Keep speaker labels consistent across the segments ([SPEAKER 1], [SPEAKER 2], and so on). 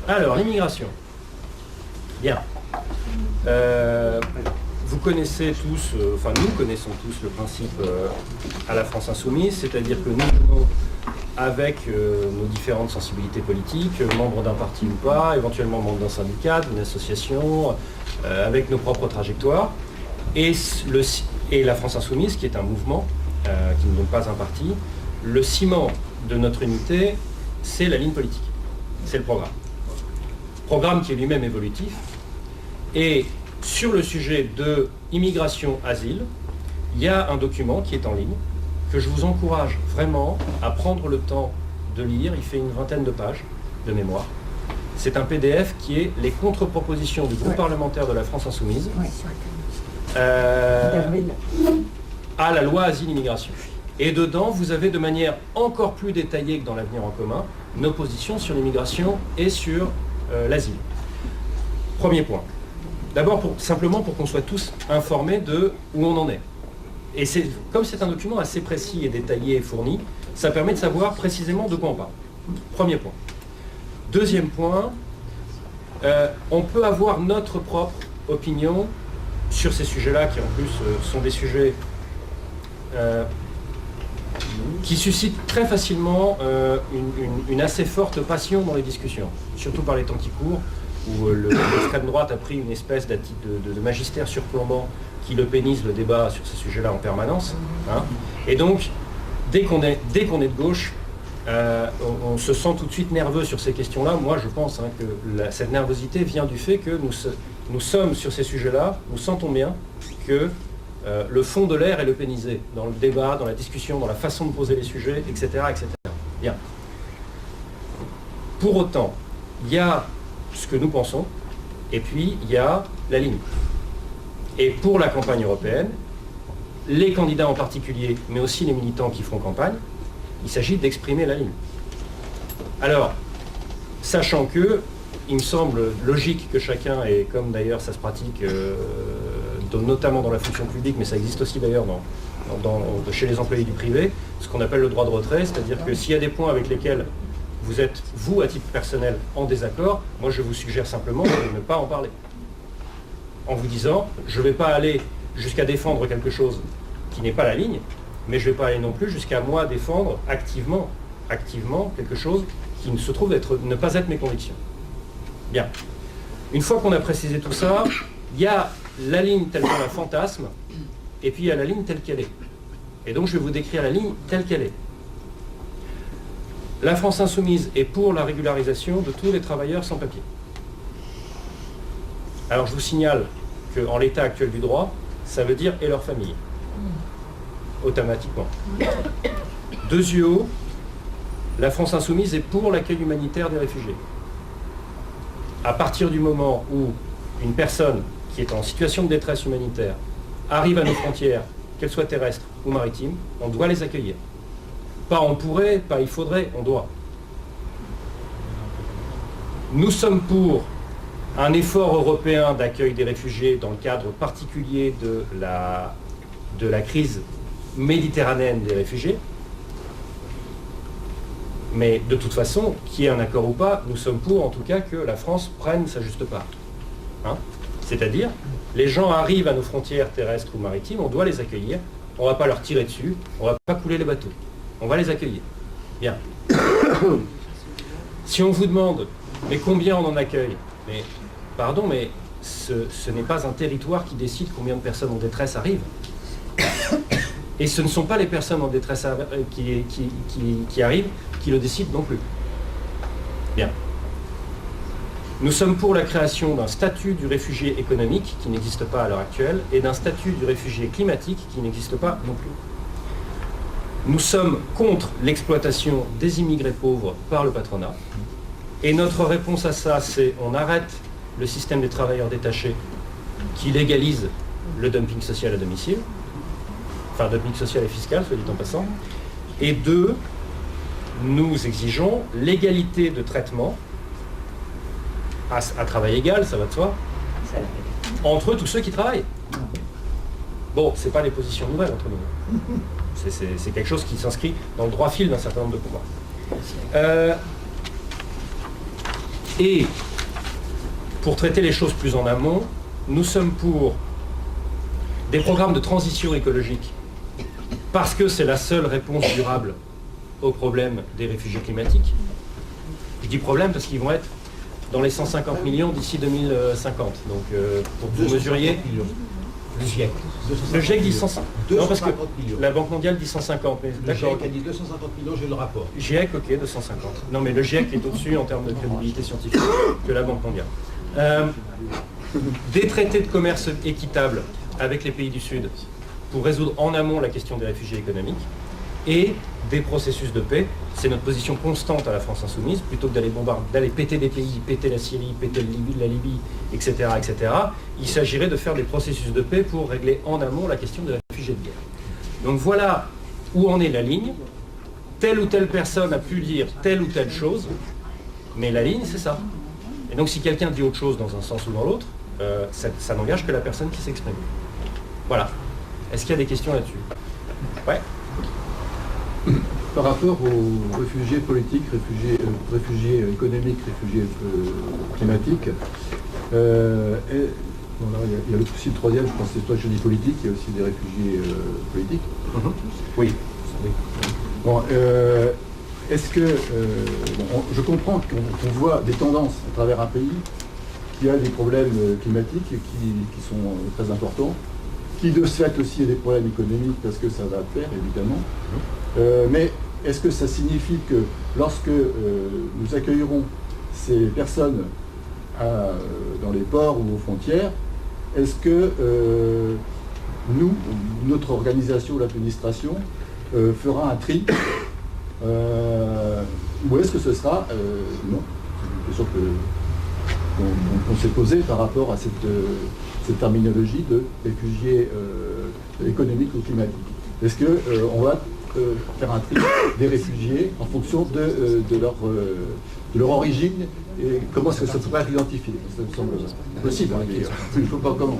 [SPEAKER 1] Alors, l'immigration. Bien. Vous connaissez tous, nous connaissons tous le principe à la France Insoumise, c'est-à-dire que nous venons avec nos différentes sensibilités politiques, membres d'un parti ou pas, éventuellement membres d'un syndicat, d'une association, avec nos propres trajectoires, et la France Insoumise, qui est un mouvement, qui n'est donc pas un parti, le ciment de notre unité, c'est la ligne politique, c'est le programme. Programme qui est lui-même évolutif, et sur le sujet de immigration-asile, il y a un document qui est en ligne, que je vous encourage vraiment à prendre le temps de lire. Il fait une vingtaine de pages de mémoire. C'est un PDF qui est les contre-propositions du groupe parlementaire de la France Insoumise à la loi Asile-Immigration. Et dedans, vous avez de manière encore plus détaillée que dans l'Avenir en commun, nos positions sur l'immigration et sur l'asile. Premier point. D'abord, simplement pour qu'on soit tous informés de où on en est. Et comme c'est un document assez précis et détaillé et fourni, ça permet de savoir précisément de quoi on parle. Premier point. Deuxième point, on peut avoir notre propre opinion sur ces sujets-là, qui en plus sont des sujets qui suscitent très facilement une assez forte passion dans les discussions, surtout par les temps qui courent, où l'extrême droite a pris une espèce de magistère surplombant qui le pénise le débat sur ces sujets-là en permanence. Hein. Et donc, dès qu'on est de gauche, on se sent tout de suite nerveux sur ces questions-là. Moi, je pense que cette nervosité vient du fait que nous sommes sur ces sujets-là, nous sentons bien que le fond de l'air est le pénisé, dans le débat, dans la discussion, dans la façon de poser les sujets, etc. etc. Bien. Pour autant, il y a ce que nous pensons, et puis il y a la ligne. Et pour la campagne européenne, les candidats en particulier, mais aussi les militants qui font campagne, il s'agit d'exprimer la ligne. Alors, sachant que, il me semble logique que chacun, et comme d'ailleurs ça se pratique notamment dans la fonction publique, mais ça existe aussi d'ailleurs chez les employés du privé, ce qu'on appelle le droit de retrait, c'est-à-dire que s'il y a des points avec lesquels vous êtes, vous, à titre personnel, en désaccord, moi je vous suggère simplement de ne pas en parler. En vous disant, je ne vais pas aller jusqu'à défendre quelque chose qui n'est pas la ligne, mais je ne vais pas aller non plus jusqu'à moi défendre activement quelque chose qui ne se trouve ne pas être mes convictions. Bien. Une fois qu'on a précisé tout ça, il y a la ligne telle qu'on la fantasme, et puis il y a la ligne telle qu'elle est. Et donc je vais vous décrire la ligne telle qu'elle est. La France Insoumise est pour la régularisation de tous les travailleurs sans papier. Alors je vous signale qu'en l'état actuel du droit, ça veut dire et leur famille. Automatiquement. Deux yeux hauts, la France Insoumise est pour l'accueil humanitaire des réfugiés. À partir du moment où une personne qui est en situation de détresse humanitaire arrive à nos frontières, qu'elles soient terrestres ou maritimes, on doit les accueillir. Pas on pourrait, pas il faudrait, on doit. Nous sommes pour un effort européen d'accueil des réfugiés dans le cadre particulier de la crise méditerranéenne des réfugiés. Mais de toute façon, qu'il y ait un accord ou pas, nous sommes pour en tout cas que la France prenne sa juste part. Hein? C'est-à-dire, les gens arrivent à nos frontières terrestres ou maritimes, on doit les accueillir, on ne va pas leur tirer dessus, on ne va pas couler les bateaux, on va les accueillir. Bien. Si on vous demande, mais combien on en accueille? Mais, pardon, mais ce n'est pas un territoire qui décide combien de personnes en détresse arrivent. Et ce ne sont pas les personnes en détresse qui arrivent qui le décident non plus. Bien. Nous sommes pour la création d'un statut du réfugié économique qui n'existe pas à l'heure actuelle et d'un statut du réfugié climatique qui n'existe pas non plus. Nous sommes contre l'exploitation des immigrés pauvres par le patronat. Et notre réponse à ça, c'est on arrête le système des travailleurs détachés qui légalise le dumping social à domicile, enfin dumping social et fiscal, soit dit en passant. Et deux, nous exigeons l'égalité de traitement à travail égal, ça va de soi, entre tous ceux qui travaillent. Bon, c'est pas des positions nouvelles entre nous. C'est quelque chose qui s'inscrit dans le droit fil d'un certain nombre de combats. Et pour traiter les choses plus en amont, nous sommes pour des programmes de transition écologique, parce que c'est la seule réponse durable au problème des réfugiés climatiques. Je dis problème parce qu'ils vont être dans les 150 millions d'ici 2050. Donc, pour que vous mesuriez...
[SPEAKER 2] Le GIEC.
[SPEAKER 1] Le GIEC dit 150. Non, parce que
[SPEAKER 2] millions.
[SPEAKER 1] la Banque mondiale dit 150. Mais
[SPEAKER 2] Le GIEC a dit 250 millions, j'ai le rapport.
[SPEAKER 1] GIEC, ok, 250. Non, mais le GIEC est au-dessus en termes de crédibilité scientifique que la Banque mondiale. Des traités de commerce équitables avec les pays du Sud pour résoudre en amont la question des réfugiés économiques et des processus de paix. C'est notre position constante à la France Insoumise, plutôt que d'aller bombarder, d'aller péter des pays, péter la Syrie, péter la Libye, etc., etc. Il s'agirait de faire des processus de paix pour régler en amont la question des réfugiés de guerre. Donc voilà où en est la ligne. Telle ou telle personne a pu dire telle ou telle chose, mais la ligne, c'est ça. Et donc si quelqu'un dit autre chose dans un sens ou dans l'autre, ça n'engage que la personne qui s'exprime. Voilà. Est-ce qu'il y a des questions là-dessus? Ouais.
[SPEAKER 3] Par rapport aux réfugiés politiques, réfugiés économiques, réfugiés climatiques, il y a le souci, le troisième, je pense que c'est toi, je dis politique, il y a aussi des réfugiés politiques.
[SPEAKER 1] Oui.
[SPEAKER 3] Bon, est-ce que, je comprends qu'on voit des tendances à travers un pays qui a des problèmes climatiques qui sont très importants, qui de ce fait aussi a des problèmes économiques parce que ça va de pair, évidemment. Mais est-ce que ça signifie que lorsque nous accueillerons ces personnes dans les ports ou aux frontières, est-ce que nous, notre organisation, l'administration, fera un tri ou est-ce que ce sera... non, c'est une question qu'on s'est posée par rapport à cette terminologie de réfugiés économiques ou climatiques. Est-ce qu'on va faire un tri des réfugiés en fonction de leur origine et comment est-ce que ça pourrait être identifié? Ça me semble possible, hein, mais il ne faut pas comment.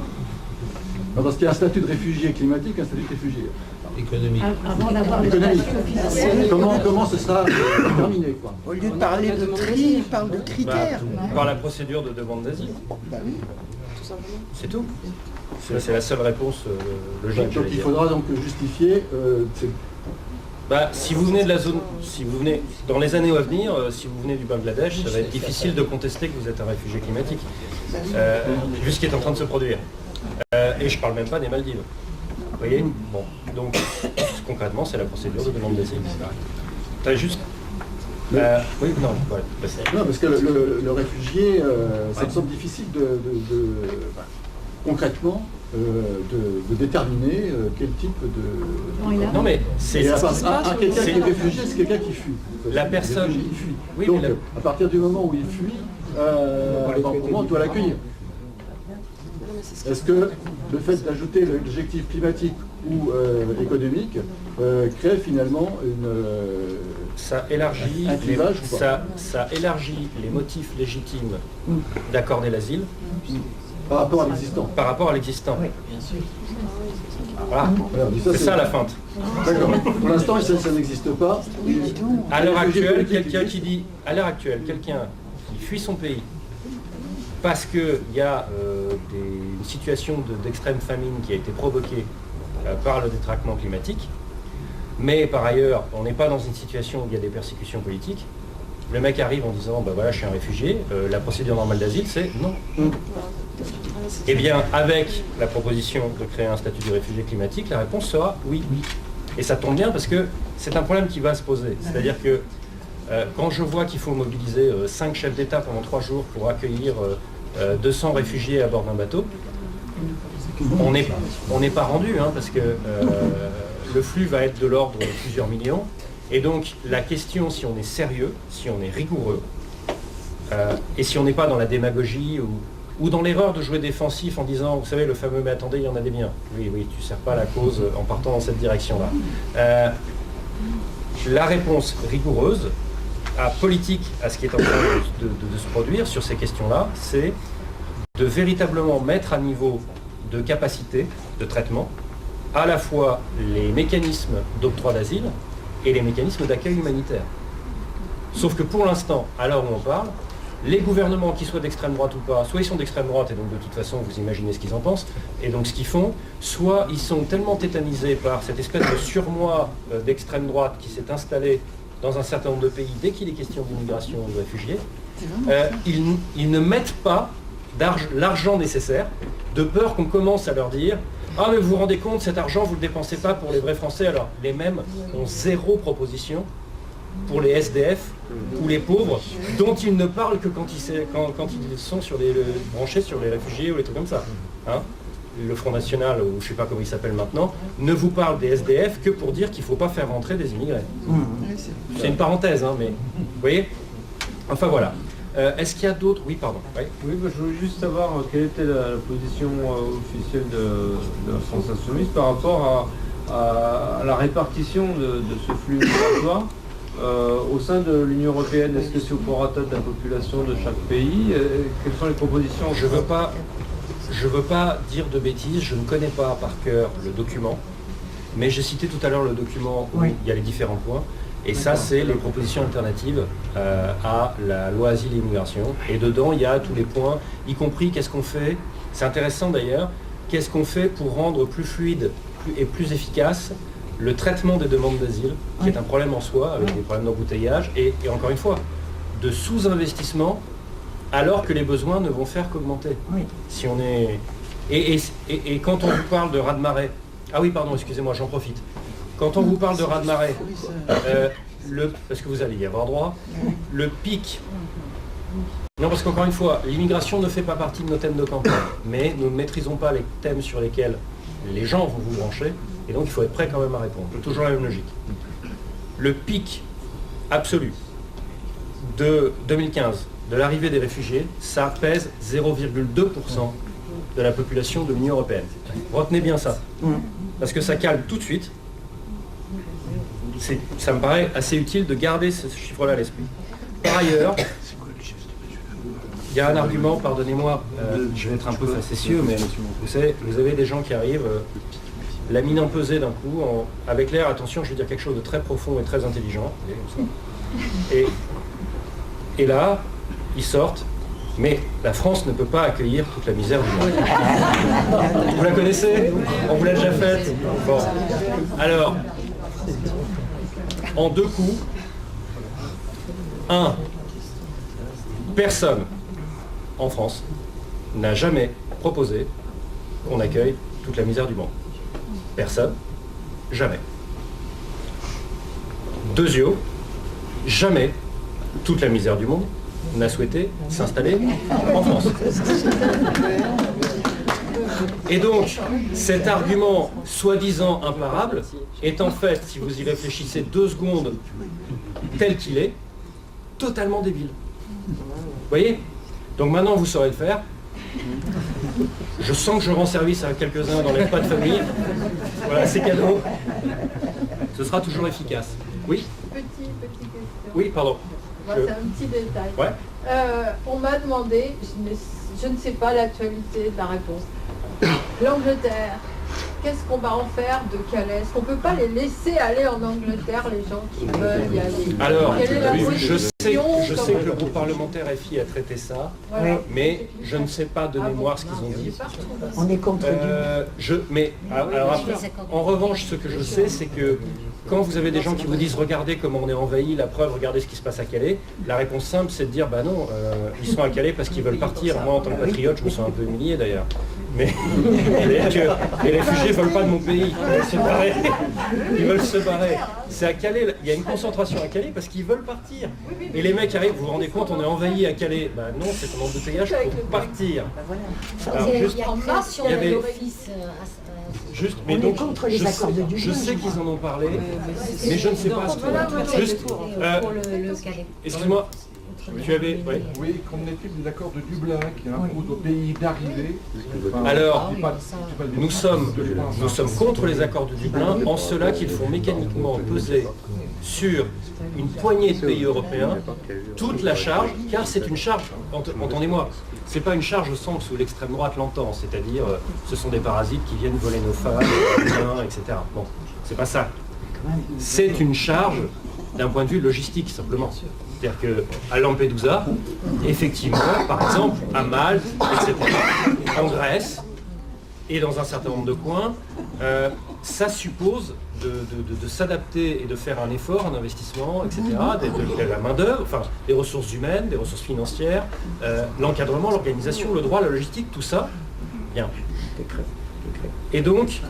[SPEAKER 3] Non, parce qu'il y a un statut de réfugié climatique, un statut de réfugié
[SPEAKER 2] économique.
[SPEAKER 4] Avant d'avoir le statut officiel.
[SPEAKER 3] Comment ce sera terminé, quoi?
[SPEAKER 5] Au lieu de parler de tri, il parle de critères.
[SPEAKER 1] Par la procédure de demande d'asile.
[SPEAKER 5] Bah oui.
[SPEAKER 1] C'est tout. C'est la seule réponse logique.
[SPEAKER 3] Donc il faudra donc justifier...
[SPEAKER 1] si vous venez de la zone, si vous venez dans les années à venir, si vous venez du Bangladesh, ça va être difficile de contester que vous êtes un réfugié climatique, vu ce qui est en train de se produire. Et je parle même pas des Maldives. Vous voyez? Bon, donc concrètement, c'est la procédure de demande d'asile. T'as juste. Oui, non, voilà.
[SPEAKER 3] Non, parce que le réfugié, ça me semble difficile concrètement de déterminer quel type de...
[SPEAKER 1] Non, mais c'est
[SPEAKER 3] quelqu'un qui est réfugié, c'est quelqu'un qui fuit.
[SPEAKER 1] La personne
[SPEAKER 3] qui fuit.
[SPEAKER 1] Oui,
[SPEAKER 3] donc, à partir du moment où il fuit, on doit l'accueillir. Est-ce que le fait d'ajouter l'objectif climatique ou économique crée finalement
[SPEAKER 1] ça élargit
[SPEAKER 3] un clivage ou pas?
[SPEAKER 1] Ça élargit les motifs légitimes d'accorder l'asile
[SPEAKER 3] par rapport à l'existant.
[SPEAKER 1] Par rapport à l'existant.
[SPEAKER 4] Oui, bien sûr.
[SPEAKER 1] Voilà. C'est ça la feinte.
[SPEAKER 3] D'accord. Pour l'instant, ça n'existe pas.
[SPEAKER 1] À l'heure actuelle, quelqu'un qui fuit son pays parce qu'il y a une situation d'extrême famine qui a été provoquée par le détraquement climatique, mais par ailleurs, on n'est pas dans une situation où il y a des persécutions politiques. Le mec arrive en disant, voilà, je suis un réfugié, la procédure normale d'asile, c'est non. Eh bien, avec la proposition de créer un statut de réfugié climatique, la réponse sera oui. Et ça tombe bien parce que c'est un problème qui va se poser. C'est-à-dire que quand je vois qu'il faut mobiliser 5 chefs d'État pendant 3 jours pour accueillir 200 réfugiés à bord d'un bateau, on n'est pas rendu, hein, parce que le flux va être de l'ordre de plusieurs millions. Et donc la question, si on est sérieux, si on est rigoureux, et si on n'est pas dans la démagogie ou dans l'erreur de jouer défensif en disant, vous savez, le fameux « mais attendez, il y en a des biens ». Oui, tu ne sers pas la cause en partant dans cette direction-là. La réponse rigoureuse, politique à ce qui est en train de se produire sur ces questions-là, c'est de véritablement mettre à niveau de capacité de traitement à la fois les mécanismes d'octroi d'asile et les mécanismes d'accueil humanitaire. Sauf que pour l'instant, à l'heure où on parle, les gouvernements, qu'ils soient d'extrême droite ou pas, soit ils sont d'extrême droite, et donc de toute façon, vous imaginez ce qu'ils en pensent, et donc ce qu'ils font, soit ils sont tellement tétanisés par cette espèce de surmoi d'extrême droite qui s'est installé dans un certain nombre de pays dès qu'il est question d'immigration ou de réfugiés, ils ne mettent pas l'argent nécessaire, de peur qu'on commence à leur dire « Ah, mais vous vous rendez compte, cet argent, vous ne le dépensez pas pour les vrais Français ». Alors, les mêmes ont zéro proposition pour les SDF ou les pauvres, dont ils ne parlent que quand ils sont branchés sur les réfugiés ou les trucs comme ça. Hein, le Front National, ou je ne sais pas comment il s'appelle maintenant, ne vous parle des SDF que pour dire qu'il ne faut pas faire rentrer des immigrés. C'est une parenthèse, hein, mais vous voyez. Enfin voilà. Est-ce qu'il y a d'autres? Oui, pardon. Oui,
[SPEAKER 6] Je voulais juste savoir quelle était la position officielle de la France Insoumise par rapport à la répartition de ce flux migratoire au sein de l'Union européenne. Est-ce que c'est au prorata de la population de chaque pays? Quelles sont les propositions?
[SPEAKER 1] Je veux pas dire de bêtises, je ne connais pas par cœur le document, mais j'ai cité tout à l'heure le document où il y a les différents points. Et ça, c'est les propositions alternatives à la loi Asile et Immigration. Et dedans, il y a tous les points, y compris qu'est-ce qu'on fait, c'est intéressant d'ailleurs, qu'est-ce qu'on fait pour rendre plus fluide et plus efficace le traitement des demandes d'asile, qui est un problème en soi, avec des problèmes d'embouteillage, et encore une fois, de sous-investissement, alors que les besoins ne vont faire qu'augmenter. Si on est... Et quand on vous parle de raz-de-marée, ah oui, pardon, excusez-moi, j'en profite. Quand on vous parle de raz-de-marée, parce que vous allez y avoir droit, le pic... Non, parce qu'encore une fois, l'immigration ne fait pas partie de nos thèmes de campagne, mais nous ne maîtrisons pas les thèmes sur lesquels les gens vont vous brancher, et donc il faut être prêt quand même à répondre. Toujours la même logique. Le pic absolu de 2015, de l'arrivée des réfugiés, ça pèse 0,2% de la population de l'Union européenne. Retenez bien ça, parce que ça calme tout de suite. Ça me paraît assez utile de garder ce chiffre-là à l'esprit. Par ailleurs, il y a un argument, pardonnez-moi, je vais être un peu facétieux, mais vous savez, vous avez des gens qui arrivent, la mine empesée d'un coup, avec l'air, attention, je vais dire quelque chose de très profond et très intelligent, et là, ils sortent, mais la France ne peut pas accueillir toute la misère du monde. Vous la connaissez? On vous l'a déjà faite? Bon. Alors, en deux coups, personne en France n'a jamais proposé qu'on accueille toute la misère du monde. Personne, jamais. Deuxièmement, jamais toute la misère du monde n'a souhaité s'installer en France. Et donc, cet argument soi-disant imparable est en fait, si vous y réfléchissez 2 secondes, tel qu'il est, totalement débile. Vous voyez? Donc maintenant, vous saurez le faire. Je sens que je rends service à quelques-uns dans les pas de famille. Voilà, c'est cadeau. Ce sera toujours efficace. Oui?
[SPEAKER 7] Petite question.
[SPEAKER 1] Oui, pardon.
[SPEAKER 7] Moi, c'est un petit détail.
[SPEAKER 1] Ouais.
[SPEAKER 7] On m'a demandé, je ne sais pas l'actualité de la réponse. L'Angleterre, qu'est-ce qu'on va en faire de Calais? Est-ce qu'on ne peut pas les laisser aller en Angleterre, les gens qui veulent y aller?
[SPEAKER 1] Alors,
[SPEAKER 7] quelle est la
[SPEAKER 1] je sais
[SPEAKER 7] position
[SPEAKER 1] que le groupe parlementaire FI a traité ça,
[SPEAKER 7] Voilà.
[SPEAKER 1] mais je ne sais pas de mémoire ce qu'ils ont dit.
[SPEAKER 4] On est contre
[SPEAKER 1] Alors après, en revanche, ce que je sais, c'est que quand vous avez des gens qui vous disent « Regardez comment on est envahi, la preuve, regardez ce qui se passe à Calais », la réponse simple, c'est de dire « Bah non, ils sont à Calais parce qu'ils veulent partir. Moi, en tant que patriote, je me sens un peu humilié d'ailleurs. Mais les réfugiés ne veulent pas de mon pays. Ils veulent se barrer. Ils veulent se barrer. C'est à Calais, il y a une concentration à Calais parce qu'ils veulent partir. Et les mecs arrivent, vous vous rendez compte, on est envahi à Calais. Bah non, c'est un embouteillage pour partir. Alors, juste,
[SPEAKER 4] il y avait l'office.
[SPEAKER 1] Juste, mais donc, je sais qu'ils en ont parlé, mais je ne sais pas ce que... Juste, excuse-moi, tu avais... Ouais.
[SPEAKER 3] Oui, qu'en est-il de l'accord de Dublin qui impose aux pays d'arrivée?
[SPEAKER 1] Alors, nous sommes contre les accords de Dublin en cela qu'ils font mécaniquement peser sur une poignée de pays européens toute la charge, car c'est une charge, entendez-moi, c'est pas une charge au sens où l'extrême droite l'entend, c'est-à-dire ce sont des parasites qui viennent voler nos femmes, etc. Bon, c'est pas ça. C'est une charge d'un point de vue logistique simplement. C'est-à-dire qu'à Lampedusa, effectivement, par exemple, à Malte, etc., en Grèce, et dans un certain nombre de coins, ça suppose de s'adapter et de faire un effort, un investissement, etc., de la main-d'œuvre, enfin, des ressources humaines, des ressources financières, l'encadrement, l'organisation, le droit, la logistique, tout ça, bien. Et donc,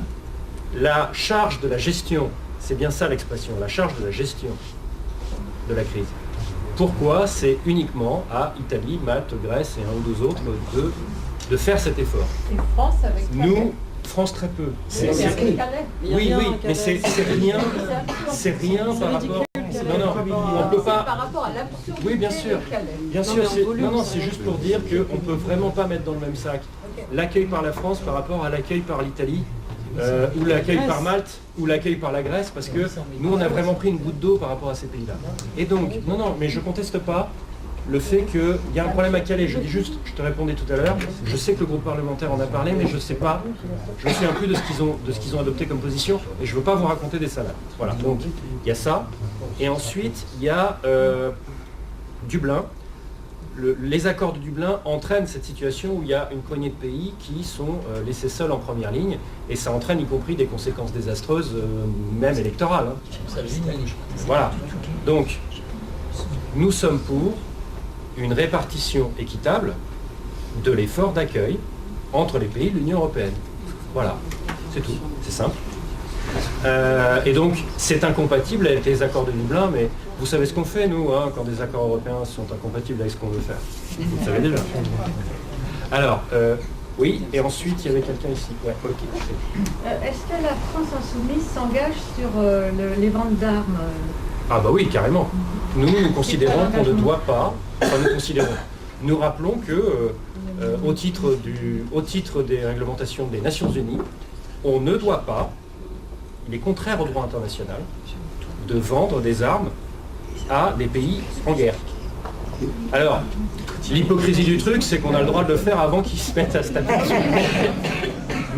[SPEAKER 1] la charge de la gestion, c'est bien ça l'expression, la charge de la gestion de la crise. Pourquoi c'est uniquement à Italie, Malte, Grèce et un ou deux autres de faire cet effort.
[SPEAKER 7] Et France avec Calais.
[SPEAKER 1] Nous, France très peu.
[SPEAKER 7] Avec Calais.
[SPEAKER 1] Oui, mais c'est rien par rapport. Non, on peut pas.
[SPEAKER 7] Par rapport à l'absurdité
[SPEAKER 1] Oui, bien sûr.
[SPEAKER 7] de Calais.
[SPEAKER 1] Bien sûr, c'est juste pour dire qu'on ne peut vraiment pas mettre dans le même sac l'accueil par la France par rapport à l'accueil par l'Italie, ou l'accueil par Malte, ou l'accueil par la Grèce, parce que nous, on a vraiment pris une goutte d'eau par rapport à ces pays-là. Et donc, non, mais je ne conteste pas le fait qu'il y a un problème à Calais. Je dis juste, je te répondais tout à l'heure, je sais que le groupe parlementaire en a parlé, mais je ne sais pas, je me souviens plus de ce qu'ils ont adopté comme position, et je ne veux pas vous raconter des salades. Voilà, donc il y a ça. Et ensuite, il y a Dublin. Les accords de Dublin entraînent cette situation où il y a une poignée de pays qui sont laissés seuls en première ligne, et ça entraîne y compris des conséquences désastreuses, même électorales. Voilà. Donc, nous sommes pour une répartition équitable de l'effort d'accueil entre les pays de l'Union européenne. Voilà, c'est tout, c'est simple. Et donc, c'est incompatible avec les accords de Dublin, mais vous savez ce qu'on fait, nous, quand des accords européens sont incompatibles avec ce qu'on veut faire. Vous le savez déjà. Alors, oui, et ensuite, il y avait quelqu'un ici. Ouais, ok.
[SPEAKER 8] Est-ce que la France insoumise s'engage sur les ventes d'armes
[SPEAKER 1] Ah bah oui, carrément. Nous considérons qu'on ne doit pas, nous rappelons que, au titre des réglementations des Nations Unies, on ne doit pas, il est contraire au droit international, de vendre des armes à des pays en guerre. Alors, l'hypocrisie du truc, c'est qu'on a le droit de le faire avant qu'ils se mettent à se taper dessus.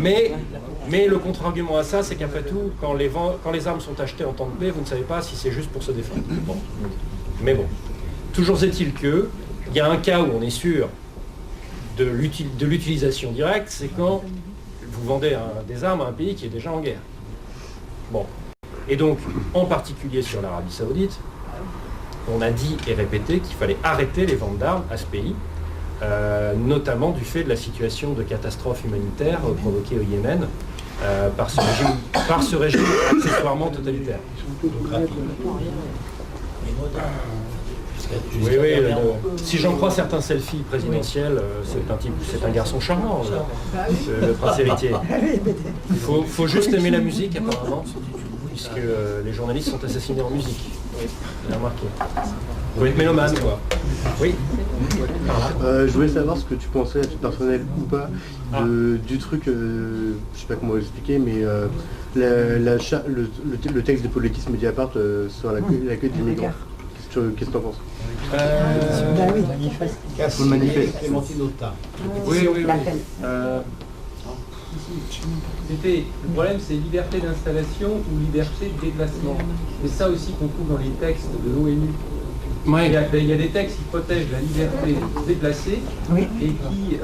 [SPEAKER 1] Mais le contre-argument à ça, c'est qu'après tout, quand les armes sont achetées en temps de paix, vous ne savez pas si c'est juste pour se défendre. Bon. Mais bon, toujours est-il qu'il y a un cas où on est sûr de l'utilisation directe, c'est quand vous vendez des armes à un pays qui est déjà en guerre. Bon. Et donc, en particulier sur l'Arabie Saoudite, on a dit et répété qu'il fallait arrêter les ventes d'armes à ce pays, notamment du fait de la situation de catastrophe humanitaire provoquée au Yémen par ce régime accessoirement totalitaire. Oui, si j'en crois certains selfies présidentiels, c'est un garçon charmant, le prince héritier. Il faut juste aimer la musique apparemment, puisque les journalistes sont assassinés en musique. Oui, vous avez remarqué. Vous pouvez être mélomane, quoi. Oui.
[SPEAKER 9] Je voulais savoir ce que tu pensais, à titre personnel ou pas, du truc, je sais pas comment l'expliquer, mais le texte de Politis Mediapart sur l'accueil des migrants. Qu'est-ce que tu en penses?
[SPEAKER 2] Pour le manifeste.
[SPEAKER 6] Oui. Le problème, c'est liberté d'installation ou liberté de déplacement. C'est ça aussi qu'on trouve dans les textes de l'ONU.
[SPEAKER 1] Ouais.
[SPEAKER 6] Il y a des textes qui protègent la liberté de se déplacer et qui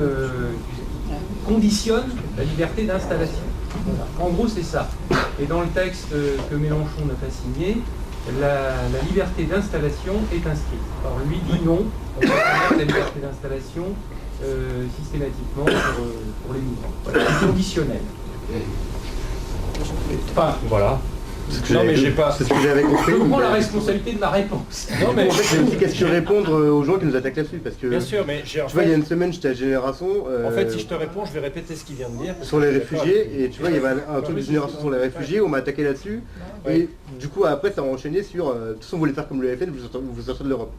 [SPEAKER 6] conditionnent la liberté d'installation. En gros, c'est ça. Et dans le texte que Mélenchon n'a pas signé, la liberté d'installation est inscrite. Alors lui dit non, on va permettre la liberté d'installation systématiquement pour les migrants. Voilà, c'est conditionnel.
[SPEAKER 1] Enfin, voilà. Non mais j'ai pas.
[SPEAKER 9] C'est ce que j'avais compris.
[SPEAKER 6] Je prends la responsabilité de ma réponse.
[SPEAKER 9] Non mais en fait, c'est une question de répondre aux gens qui nous attaquent là-dessus, parce que.
[SPEAKER 1] Bien sûr, mais
[SPEAKER 9] tu vois, il y a une semaine, j'étais à Génération.
[SPEAKER 1] En fait, si je te réponds, je vais répéter ce qu'il vient de dire.
[SPEAKER 9] Sur les réfugiés, et tu vois, il y avait un truc de Génération sur les réfugiés, on m'a attaqué là-dessus, et du coup après ça a enchaîné sur de toute façon vous voulez faire comme le FN, vous sortez de l'Europe.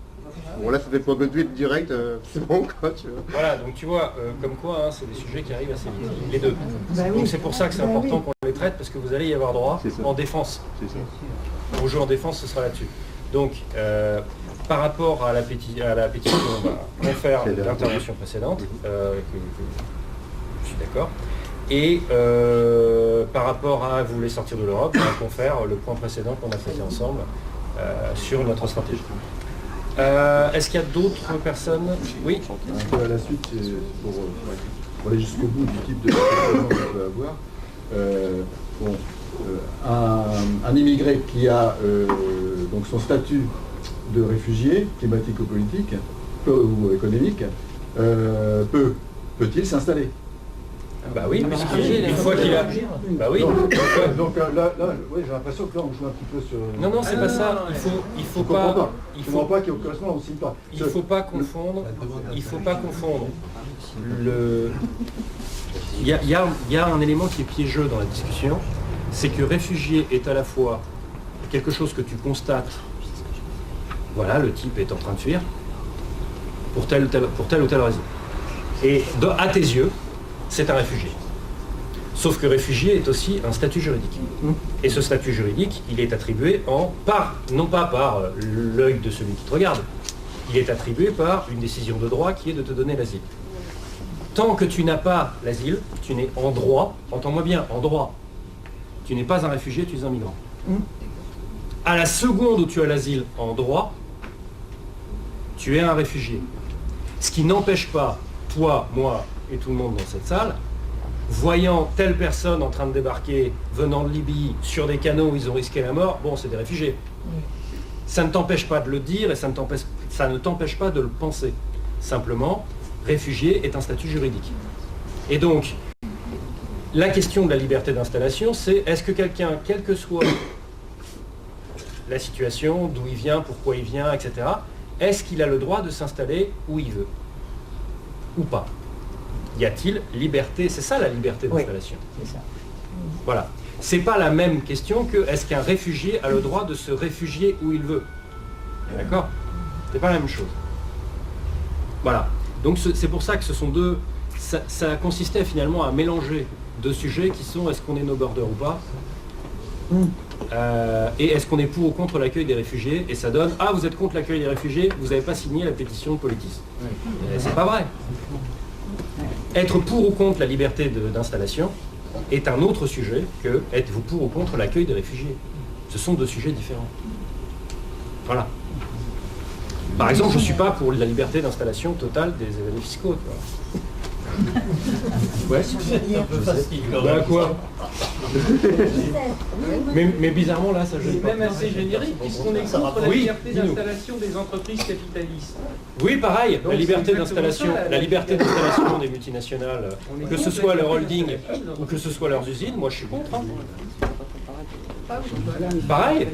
[SPEAKER 9] Bon là c'était pour tweet direct, c'est bon quoi, tu vois.
[SPEAKER 1] Voilà, donc tu vois, comme quoi, c'est des sujets qui arrivent assez vite, les deux. Donc c'est pour ça que c'est important qu'on les traite, parce que vous allez y avoir droit en défense.
[SPEAKER 9] C'est ça.
[SPEAKER 1] Au jeu en défense, ce sera là-dessus. Donc, par rapport à la pétition, on va refaire l'intervention précédente, je suis d'accord. Et par rapport à vous voulez sortir de l'Europe, on va faire le point précédent qu'on a fait ensemble sur notre stratégie. Est-ce qu'il y a d'autres personnes? Oui.
[SPEAKER 3] À la suite, c'est pour aller jusqu'au bout du type de situation qu'on peut avoir. Un immigré qui a donc son statut de réfugié climatico-politique ou économique peut-il s'installer?
[SPEAKER 1] Bah oui, une fois qu'il a... Bah oui.
[SPEAKER 3] Donc là ouais, j'ai l'impression que là on joue un petit peu sur...
[SPEAKER 1] Non, c'est pas ça. Il faut pas...
[SPEAKER 3] Il faut pas qu'il correspond aussi pas.
[SPEAKER 1] Il faut pas confondre. Il y a un élément qui est piégeux dans la discussion, c'est que réfugié est à la fois quelque chose que tu constates. Voilà, le type est en train de fuir pour telle ou telle raison. Et à tes yeux, c'est un réfugié. Sauf que réfugié est aussi un statut juridique. Et ce statut juridique, il est attribué non pas par l'œil de celui qui te regarde, il est attribué par une décision de droit qui est de te donner l'asile. Tant que tu n'as pas l'asile, tu n'es en droit, entends-moi bien, en droit. Tu n'es pas un réfugié, tu es un migrant. À la seconde où tu as l'asile en droit, tu es un réfugié. Ce qui n'empêche pas, toi, moi et tout le monde dans cette salle, voyant telle personne en train de débarquer, venant de Libye, sur des canaux où ils ont risqué la mort, bon, c'est des réfugiés. Ça ne t'empêche pas de le dire et ça ne t'empêche pas de le penser. Simplement, réfugié est un statut juridique. Et donc, la question de la liberté d'installation, c'est est-ce que quelqu'un, quelle que soit la situation, d'où il vient, pourquoi il vient, etc., est-ce qu'il a le droit de s'installer où il veut? Ou pas? Y a-t-il liberté? C'est ça la liberté d'installation.
[SPEAKER 4] Oui, c'est ça.
[SPEAKER 1] Voilà. C'est pas la même question que est-ce qu'un réfugié a le droit de se réfugier où il veut? D'accord? C'est pas la même chose. Voilà. Donc c'est pour ça que ce sont deux... Ça consistait finalement à mélanger deux sujets qui sont est-ce qu'on est no border ou pas? Et est-ce qu'on est pour ou contre l'accueil des réfugiés? Et ça donne « Ah, vous êtes contre l'accueil des réfugiés, vous n'avez pas signé la pétition de Politis. » C'est pas vrai. Être pour ou contre la liberté d'installation est un autre sujet que êtes-vous pour ou contre l'accueil des réfugiés. Ce sont deux sujets différents. Voilà. Par exemple, je ne suis pas pour la liberté d'installation totale des événements fiscaux. Ouais. Bah quoi? mais bizarrement là, ça gêne pas.
[SPEAKER 10] Même assez générique, puisqu'on est contre la liberté d'installation des entreprises capitalistes.
[SPEAKER 1] Oui, pareil, la liberté d'installation des multinationales, que ce soit leur holding ou que ce soit leurs usines, moi je suis contre. Pareil.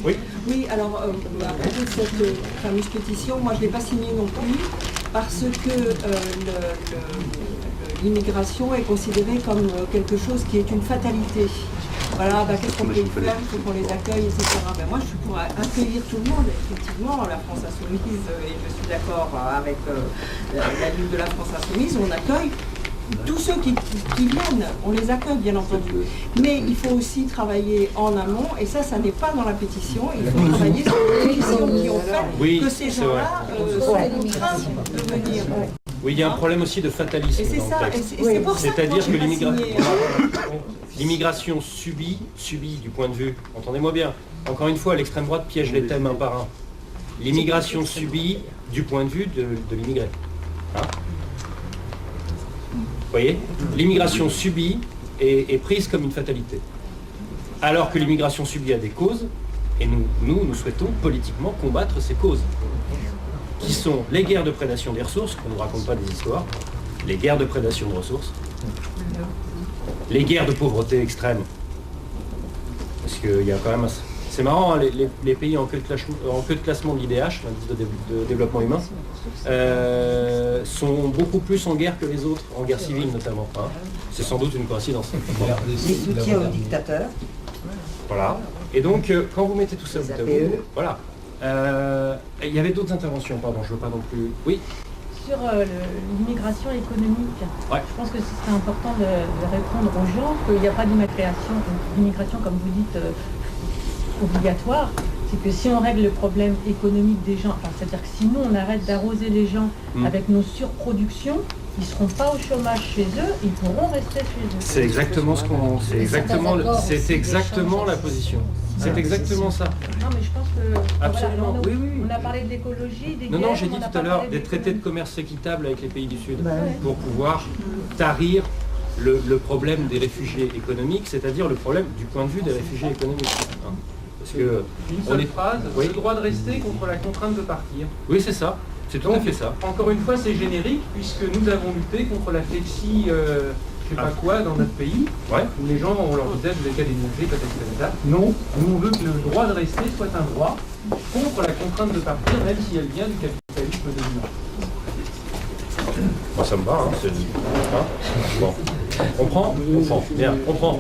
[SPEAKER 1] Oui.
[SPEAKER 5] Oui, alors à propos de cette fameuse pétition, moi je ne l'ai pas signée non plus parce que l'immigration est considérée comme quelque chose qui est une fatalité. Voilà, qu'est-ce qu'on peut y faire? Il faut qu'on les accueille, etc. Moi je suis pour accueillir tout le monde, effectivement, la France Insoumise, et je suis d'accord avec la ligne de la France Insoumise, on accueille tous ceux qui viennent, on les accueille bien entendu, mais il faut aussi travailler en amont, et ça n'est pas dans la pétition, il faut travailler sur les pétitions qui ont fait que ces gens-là sont contraints de venir.
[SPEAKER 1] Oui, il y a un problème aussi de fatalisme dans le texte. C'est-à-dire que l'immigration subie du point de vue, entendez-moi bien, encore une fois, l'extrême droite piège les thèmes un par un. L'immigration subie du point de vue de l'immigré. Hein? Vous voyez? L'immigration subie est prise comme une fatalité. Alors que l'immigration subie a des causes, et nous souhaitons politiquement combattre ces causes, qui sont les guerres de prédation des ressources, qu'on ne nous raconte pas des histoires, les guerres de prédation de ressources, les guerres de pauvreté extrême, parce qu'il y a quand même... C'est marrant, hein, les pays en queue de classement de l'IDH, l'indice de développement humain, sont beaucoup plus en guerre que les autres, en guerre civile notamment. Hein. C'est sans doute une coïncidence.
[SPEAKER 4] Les soutiens aux dictateurs.
[SPEAKER 1] Voilà. Et donc, quand vous mettez tout ça bout à bout, voilà. Il y avait d'autres interventions, pardon, je ne veux pas non plus... Oui.
[SPEAKER 8] Sur l'immigration économique, je pense que ce serait important de répondre aux gens qu'il n'y a pas d'immigration, comme vous dites, obligatoire. C'est que si on règle le problème économique des gens, c'est-à-dire que si nous on arrête d'arroser les gens avec nos surproductions, ils ne seront pas au chômage chez eux, ils pourront rester chez eux.
[SPEAKER 1] C'est exactement ce qu'on. C'est exactement la position. C'est exactement ça.
[SPEAKER 8] Non, mais je pense que.
[SPEAKER 1] Absolument,
[SPEAKER 8] voilà,
[SPEAKER 1] oui.
[SPEAKER 8] On a parlé de l'écologie, des
[SPEAKER 1] Non,
[SPEAKER 8] guerres,
[SPEAKER 1] j'ai dit
[SPEAKER 8] on a
[SPEAKER 1] tout à
[SPEAKER 8] pas
[SPEAKER 1] l'heure
[SPEAKER 8] parlé
[SPEAKER 1] des traités de
[SPEAKER 8] d'économie.
[SPEAKER 1] commerce équitables avec les pays du Sud
[SPEAKER 4] Ouais.
[SPEAKER 1] pour pouvoir tarir le problème des réfugiés économiques, c'est-à-dire le problème du point de vue des réfugiés économiques. Hein. Parce que
[SPEAKER 10] Une
[SPEAKER 1] on
[SPEAKER 10] seule
[SPEAKER 1] est-
[SPEAKER 10] phrase,
[SPEAKER 1] Oui.
[SPEAKER 10] le droit de rester contre la contrainte de partir.
[SPEAKER 1] Oui, c'est ça. C'est tout à fait ça.
[SPEAKER 10] Encore une fois, c'est générique, puisque nous avons lutté contre la flexi, je sais pas quoi, dans notre pays,
[SPEAKER 1] Ouais.
[SPEAKER 10] où les gens, on leur disait, vous avez qu'à dénoncer, peut-être. Non, nous on veut que le droit de rester soit un droit contre la contrainte de partir, même si elle vient du capitalisme dominant.
[SPEAKER 1] Moi, ça me va. Hein, bon. On prend. Bien, on prend.